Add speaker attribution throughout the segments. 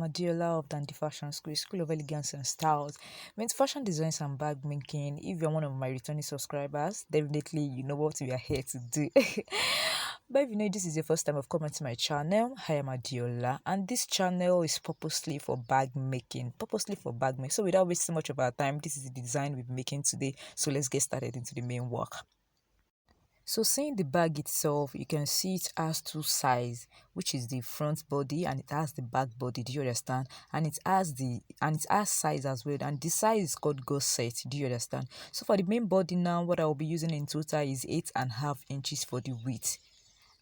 Speaker 1: Adiola of Dandy Fashion School, School of Elegance and Styles. Means fashion designs and bag making. If you're one of my returning subscribers, definitely you know what we are here to do. But if you know this is your first time of coming to my channel, I am Adiola, and this channel is purposely for bag making. So without wasting much of our time, this is the design we're making today. So let's get started into the main work. So seeing the bag itself, you can see it has two sides, which is the front body and it has the back body. Do you understand? And it has size as well. And the size is called Gusset. Do you understand? So for the main body now, what I will be using in total is 8.5 inches for the width.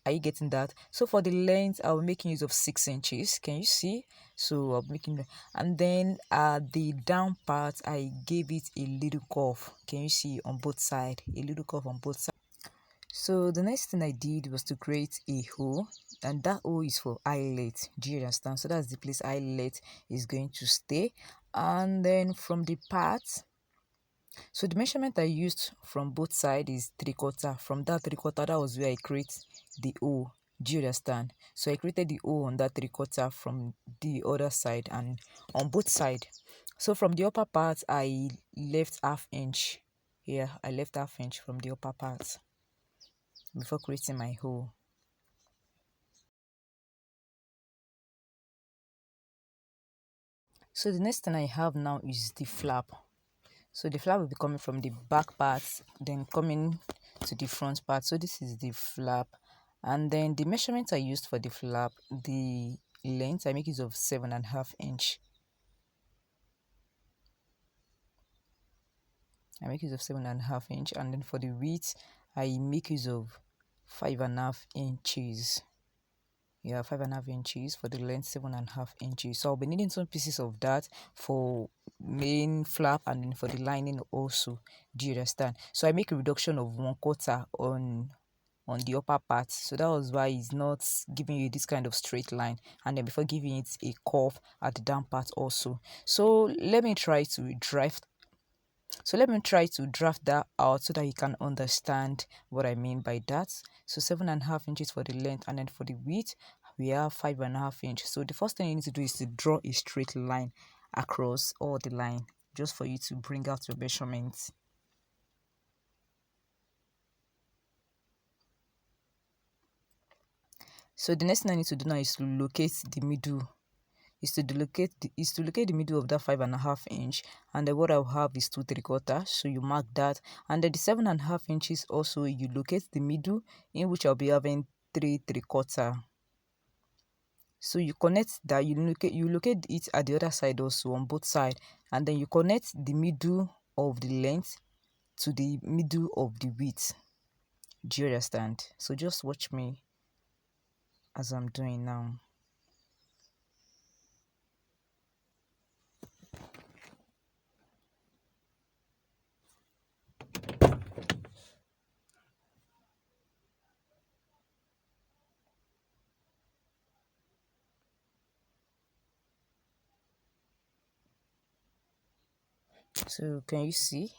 Speaker 1: Are you getting that? So for the length, I'll be making use of 6 inches. Can you see? So I'll be making, and then the down part, I gave it a little curve. Can you see on both sides? A little curve on both sides. So the next thing I did was to create a hole, and that hole is for eyelet. Do you understand? So that's the place eyelet is going to stay. And then from the part, so the measurement I used from both sides is 3/4. From that 3/4, that was where I create the hole. Do you understand? So I created the hole on that 3/4 from the other side and on both sides. So from the upper part, I left 1/2 inch. Yeah, I left 1/2 inch from the upper part before creating my hole. So the next thing I have now is the flap. So the flap will be coming from the back part, then coming to the front part. So this is the flap, and then the measurement I used for the flap, the length I make use of 7.5 inch. I make use of 7.5 inch, and then for the width I make use of 5.5 inches. Yeah, 5.5 inches for the length, 7.5 inches. So I'll be needing some pieces of that for main flap and then for the lining also. Do you understand? So I make a reduction of 1/4 on the upper part, so that was why it's not giving you this kind of straight line, and then before giving it a curve at the down part also. So let me try to draft that out so that you can understand what I mean by that. So 7.5 inches for the length, and then for the width we have 5.5 inches. So the first thing you need to do is to draw a straight line across all the line, just for you to bring out your measurements. So the next thing I need to do now is to locate the middle. Locate the middle of that 5.5 inch, and then what I'll have is 2 3/4. So you mark that, and then the 7.5 inches also you locate the middle, in which I'll be having 3 3/4. So you connect that, you locate it at the other side also on both sides, and then you connect the middle of the length to the middle of the width. Do you understand? So just watch me as I'm doing now. So can you see?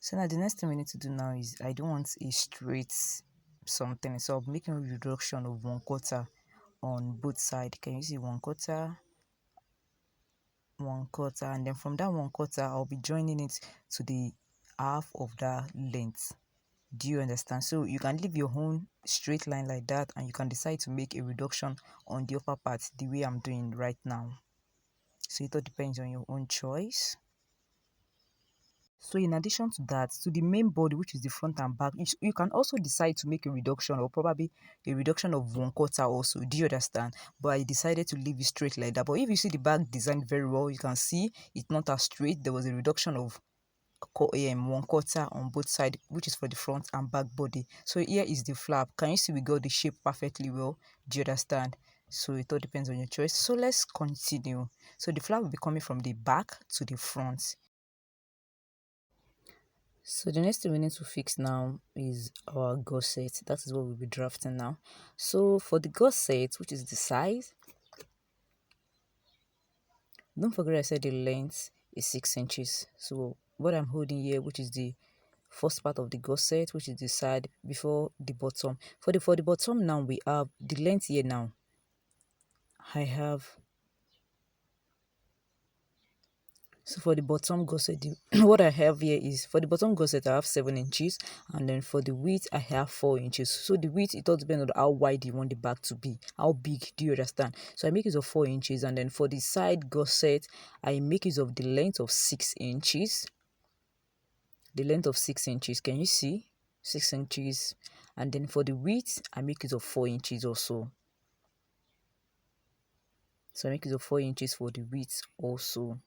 Speaker 1: So now the next thing we need to do now is, I don't want a straight something, so I'm making a reduction of 1/4 on both sides. Can you see 1/4, 1/4, and then from that 1/4 I'll be joining it to the half of that length. Do you understand? So you can leave your own straight line like that, and you can decide to make a reduction on the upper part the way I'm doing right now. So it all depends on your own choice. So in addition to that, to the main body, which is the front and back, you can also decide to make a reduction, or probably a reduction of 1/4 also. Do you understand? But I decided to leave it straight like that. But if you see the back designed very well, you can see it's not as straight. There was a reduction of 1/4 on both sides, which is for the front and back body. So here is the flap. Can you see we got the shape perfectly well? Do you understand? So it all depends on your choice. So let's continue. So the flap will be coming from the back to the front. So the next thing we need to fix now is our gusset. That is what we'll be drafting now. So for the gusset, which is the size, don't forget I said the length is 6 inches. So what I'm holding here, which is the first part of the gusset, which is the side before the bottom. For the bottom now, we have the length here now. I have So for the bottom gusset, what I have here is for the bottom gusset I have 7 inches, and then for the width I have 4 inches. So the width, it all depends on how wide you want the bag to be, how big, do you understand? So I make use of 4 inches, and then for the side gusset I make use of the length of 6 inches. The length of 6 inches, can you see? 6 inches. And then for the width I make use of 4 inches also. So I make use of 4 inches for the width also.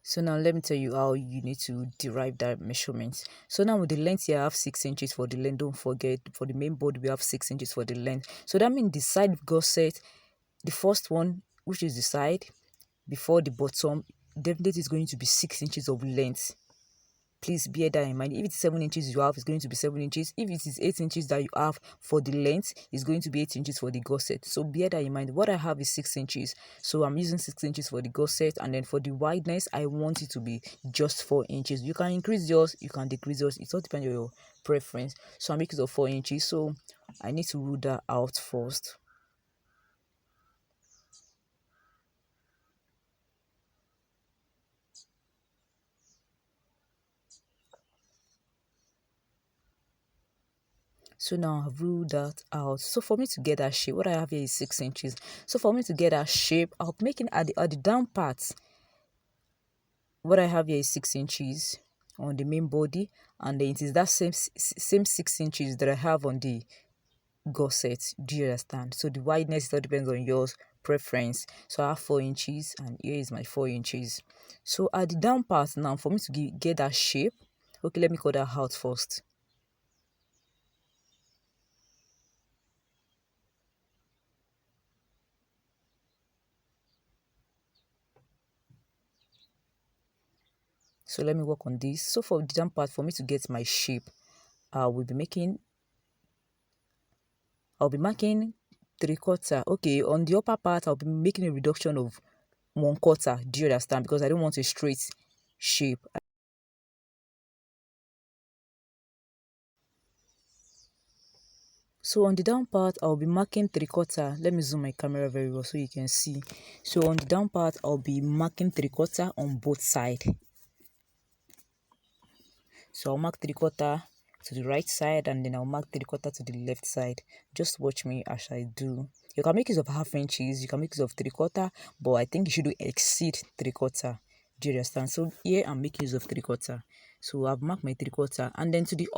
Speaker 1: So now let me tell you how you need to derive that measurement. So now with the length here, I have 6 inches for the length. Don't forget, for the main board we have 6 inches for the length. So that means the side gusset, the first one, which is the side before the bottom, definitely is going to be 6 inches of length. Please bear that in mind. If it's 7 inches you have, it's going to be 7 inches. If it is 8 inches that you have for the length, it's going to be 8 inches for the gusset. So bear that in mind. What I have is 6 inches, so I'm using 6 inches for the gusset, and then for the wideness I want it to be just 4 inches. You can increase yours, you can decrease yours, it all depends on your preference. So I'm making it of 4 inches, so I need to rule that out first. So now I've ruled that out. So for me to get that shape, what I have here is 6 inches. So for me to get that shape, I'll be making at the down part. What I have here is 6 inches on the main body, and then it is that same 6 inches that I have on the gusset. Do you understand? So the wideness, it all depends on yours preference. So I have 4 inches, and here is my 4 inches. So at the down part now, for me to get that shape, okay, let me cut that out first. So let me work on this. So for the down part, for me to get my shape, I'll be marking 3/4. Okay, on the upper part I'll be making a reduction of 1/4. Do you understand? Because I don't want a straight shape. So on the down part I'll be marking 3/4. Let me zoom my camera very well so you can see. So on the down part I'll be marking 3/4 on both sides. So I'll mark 3/4 to the right side, and then I'll mark 3/4 to the left side. Just watch me as I do. You can make use of 1/2 inches, you can make use of 3/4, but I think you should exceed 3/4. Do you understand? So here I'm making use of 3/4. So I've marked my 3/4, and then to the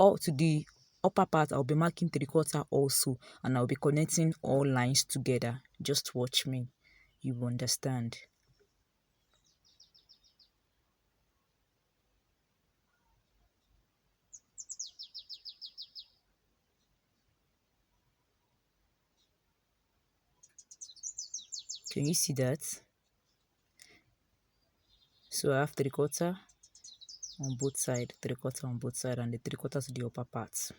Speaker 1: upper part I'll be marking 3/4 also, and I'll be connecting all lines together. Just watch me, you will understand. Can you see that? So I have 3/4 on both sides, 3/4 on both sides, and the 3/4 to the upper parts.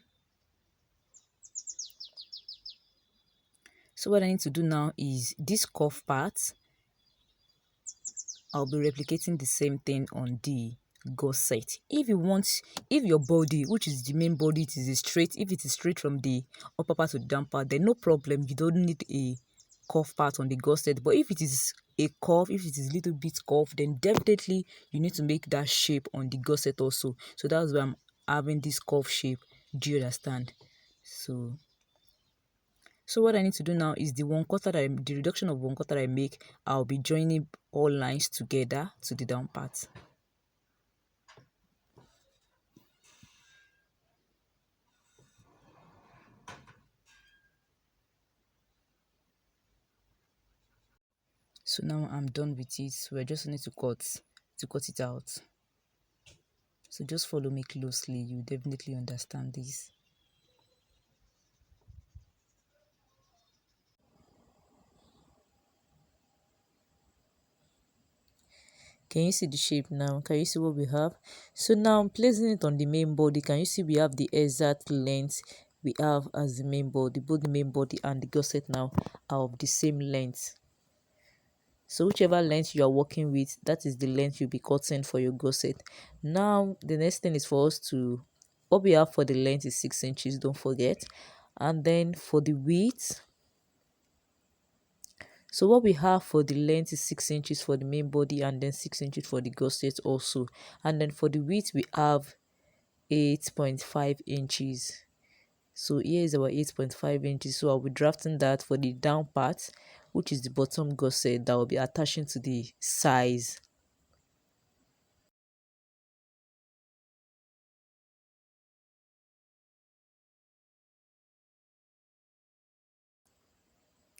Speaker 1: So what I need to do now is this cuff part, I'll be replicating the same thing on the gusset. If your body, which is the main body, it is straight, if it is straight from the upper part to the down part, then no problem, you don't need a cuff part on the gusset. But if it is a curve, if it is a little bit curved, then definitely you need to make that shape on the gusset also. So that's why I'm having this curve shape. Do you understand? So what I need to do now is the reduction of 1/4 I make, I'll be joining all lines together to the down part. So now I'm done with it. So I just need to cut it out. So just follow me closely, you definitely understand this. Can you see the shape now? Can you see what we have? So now I'm placing it on the main body. Can you see we have the exact length we have as the main body? Both the main body and the gusset now are of the same length. So whichever length you are working with, that is the length you'll be cutting for your gusset. Now the next thing is for us to, what we have for the length is 6 inches, don't forget. And then for the width, So what we have for the length is 6 inches for the main body, and then 6 inches for the gusset also. And then for the width we have 8.5 inches. So here is our 8.5 inches. So I'll be drafting that for the down part, which is the bottom gusset that will be attaching to the size.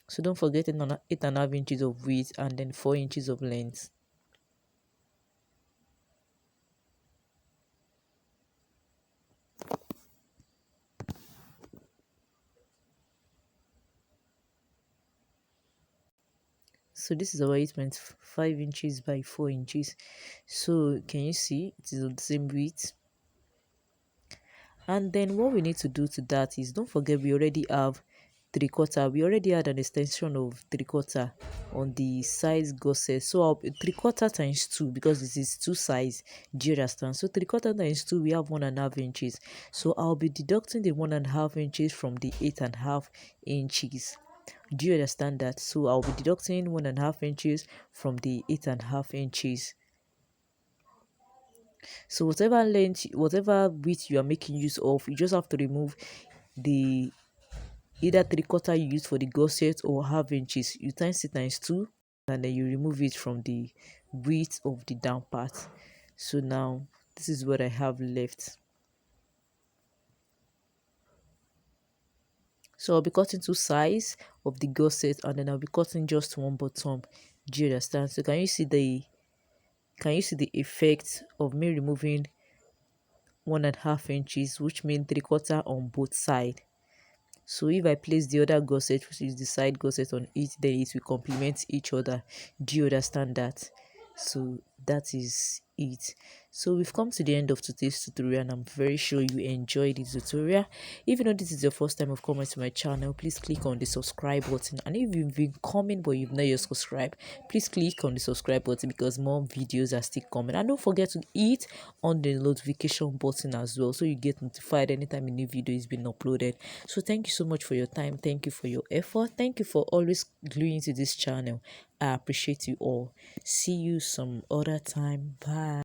Speaker 1: So don't forget 8.5 inches of width and then 4 inches of length. So this is our 8.5 inches by 4 inches. So can you see it is of the same width? And then what we need to do to that is, don't forget we already have 3/4. We already had an extension of 3/4 on the size gusset. So I'll 3/4 times 2, because this is 2 size. Do you understand? So 3/4 times 2, we have 1.5 inches. So I'll be deducting the 1.5 inches from the 8.5 inches. Do you understand that? So I'll be deducting 1.5 inches from the 8.5 inches. So whatever length, whatever width you are making use of, you just have to remove the either 3/4 you use for the gusset or half inches. You times it times 2, and then you remove it from the width of the down part. So now this is what I have left. So I'll be cutting 2 sides of the gusset, and then I'll be cutting just one bottom. Do you understand? So can you see the effect of me removing 1.5 inches, which means 3/4 on both sides? So if I place the other gusset, which is the side gusset, on it, then it will complement each other. Do you understand that? So that is it. So we've come to the end of today's tutorial, and I'm very sure you enjoyed the tutorial. If you know this is your first time of coming to my channel, please click on the subscribe button. And if you've been coming but you've not yet subscribed, please click on the subscribe button, because more videos are still coming. And don't forget to hit on the notification button as well, so you get notified anytime a new video is being uploaded. So thank you so much for your time. Thank you for your effort. Thank you for always gluing to this channel. I appreciate you all. See you some other time. Bye.